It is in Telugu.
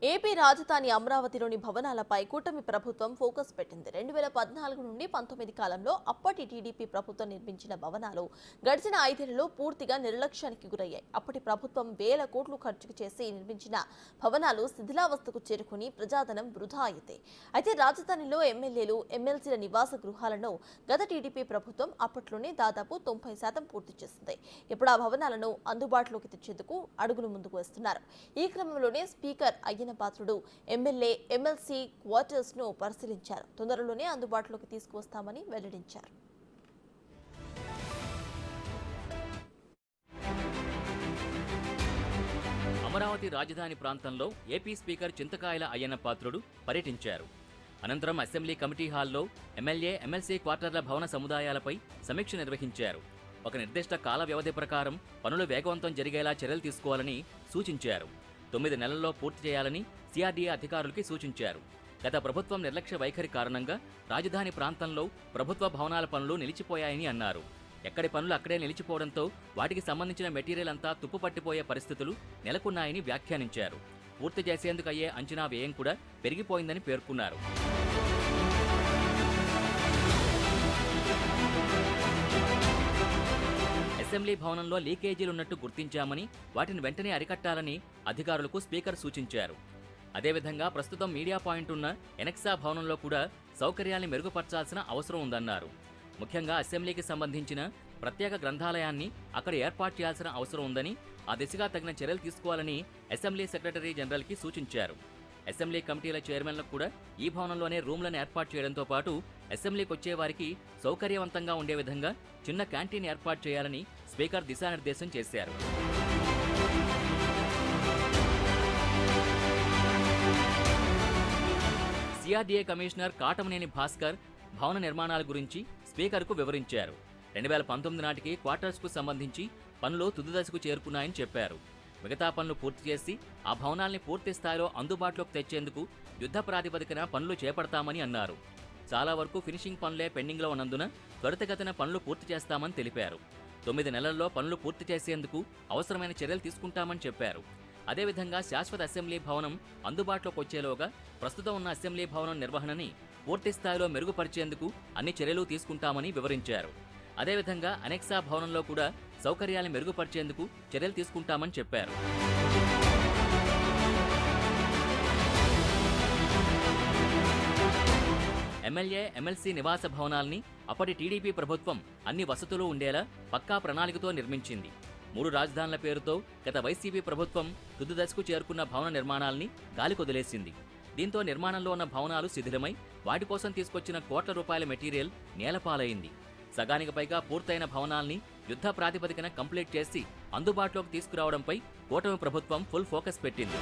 ఏపీ రాజధాని అమరావతిలోని భవనాలపై కూటమి ప్రభుత్వం ఫోకస్ పెట్టింది. 2014 నుండి 19 కాలంలో అప్పటి టీడీపీ ప్రభుత్వం నిర్మించిన భవనాలు గడిచిన 5 ఏళ్లలో పూర్తిగా నిర్లక్ష్యానికి గురయ్యాయి. అప్పటి ప్రభుత్వం వేల కోట్లు ఖర్చు చేసి నిర్మించిన భవనాలు శిథిలావస్థకు చేరుకుని ప్రజాధనం వృధా అయింది. అయితే రాజధానిలో ఎమ్మెల్యేలు, ఎమ్మెల్సీల నివాస గృహాలను గత టీడీపీ ప్రభుత్వం అప్పట్లోనే దాదాపు 90% పూర్తి చేసింది. ఇప్పుడు ఆ భవనాలను అందుబాటులోకి తెచ్చేందుకు అడుగులు ముందుకు వేస్తున్నారు. ఈ క్రమంలోనే స్పీకర్ అయ్యన పాత్రుడు ఎమ్మెల్యే, ఎమ్మెల్సీ క్వార్టర్స్ ను పరిశీలించారు. తొందరలోనే అందుబాటులోకి తీసుకువస్తామని వెల్లడించారు. అమరావతి రాజధాని ప్రాంతంలో ఏపీ స్పీకర్ చింతకాయల అయ్యన్న పాత్రుడు పర్యటించారు. అనంతరం అసెంబ్లీ కమిటీ హాల్లో ఎమ్మెల్యే, ఎమ్మెల్సీ క్వార్టర్ల భవన సముదాయాలపై సమీక్ష నిర్వహించారు. ఒక నిర్దిష్ట కాల వ్యవధి ప్రకారం పనులు వేగవంతం జరిగేలా చర్యలు తీసుకోవాలని సూచించారు. 9 నెలల్లో పూర్తి చేయాలని సిఆర్డీఏ అధికారులకి సూచించారు. గత ప్రభుత్వం నిర్లక్ష్య వైఖరి కారణంగా రాజధాని ప్రాంతంలో ప్రభుత్వ భవనాల పనులు నిలిచిపోయాయని అన్నారు. ఎక్కడి పనులు అక్కడే నిలిచిపోవడంతో వాటికి సంబంధించిన మెటీరియల్ అంతా తుప్పుపట్టిపోయే పరిస్థితులు నెలకొన్నాయని వ్యాఖ్యానించారు. పూర్తి చేసేందుకు అయ్యే అంచనా వ్యయం కూడా పెరిగిపోయిందని పేర్కొన్నారు. అసెంబ్లీ భవనంలో లీకేజీలున్నట్టు గుర్తించామని, వాటిని వెంటనే అరికట్టాలని అధికారులకు స్పీకర్ సూచించారు. అదేవిధంగా ప్రస్తుతం మీడియా పాయింట్ ఉన్న ఎనెక్సా భవనంలో కూడా సౌకర్యాల్ని మెరుగుపర్చాల్సిన అవసరం ఉందన్నారు. ముఖ్యంగా అసెంబ్లీకి సంబంధించిన ప్రత్యేక గ్రంథాలయాన్ని అక్కడ ఏర్పాటు చేయాల్సిన అవసరం ఉందని, ఆ దిశగా తగిన చర్యలు తీసుకోవాలని అసెంబ్లీ సెక్రటరీ జనరల్కి సూచించారు. అసెంబ్లీ కమిటీల చైర్మన్లకు కూడా ఈ భవనంలోనే రూమ్లను ఏర్పాటు చేయడంతో పాటు అసెంబ్లీకి వచ్చే వారికి సౌకర్యవంతంగా ఉండే విధంగా చిన్న క్యాంటీన్ ఏర్పాటు చేయాలని స్పీకర్ దిశానిర్దేశం చేశారు. సిఆర్డీఏ కమిషనర్ కాటమనేని భాస్కర్ భవన నిర్మాణాల గురించి స్పీకర్కు వివరించారు. 2019 నాటికి క్వార్టర్స్కు సంబంధించి పనులు తుది దశకు చేరుకున్నాయని చెప్పారు. మిగతా పనులు పూర్తి చేసి ఆ భవనాల్ని పూర్తి స్థాయిలో అందుబాటులోకి తెచ్చేందుకు యుద్ధ ప్రాతిపదికన పనులు చేపడతామని అన్నారు. చాలా వరకు ఫినిషింగ్ పనులే పెండింగ్లో ఉన్నందున త్వరితగతిన పనులు పూర్తి చేస్తామని తెలిపారు. 9 నెలల్లో పనులు పూర్తి చేసేందుకు అవసరమైన చర్యలు తీసుకుంటామని చెప్పారు. అదేవిధంగా శాశ్వత అసెంబ్లీ భవనం అందుబాటులోకి వచ్చేలోగా ప్రస్తుతం ఉన్న అసెంబ్లీ భవనం నిర్వహణని పూర్తి స్థాయిలో మెరుగుపరిచేందుకు అన్ని చర్యలు తీసుకుంటామని వివరించారు. అదేవిధంగా అనెక్సా భవనంలో కూడా సౌకర్యాలను మెరుగుపరిచేందుకు చర్యలు తీసుకుంటామని చెప్పారు. ఎమ్మెల్యే, ఎమ్మెల్సీ నివాస భవనాల్ని అప్పటి టీడీపీ ప్రభుత్వం అన్ని వసతులు ఉండేలా పక్కా ప్రణాళికతో నిర్మించింది. 3 రాజధానుల పేరుతో గత వైసీపీ ప్రభుత్వం తుది దశకు చేరుకున్న భవన నిర్మాణాల్ని గాలికొదిలేసింది. దీంతో నిర్మాణంలో ఉన్న భవనాలు శిథిలమై వాటి కోసం తీసుకొచ్చిన కోట్ల రూపాయల మెటీరియల్ నేలపాలైంది. సగానికి పైగా పూర్తయిన భవనాల్ని యుద్ధ ప్రాతిపదికన కంప్లీట్ చేసి అందుబాటులోకి తీసుకురావడంపై కూటమి ప్రభుత్వం ఫుల్ ఫోకస్ పెట్టింది.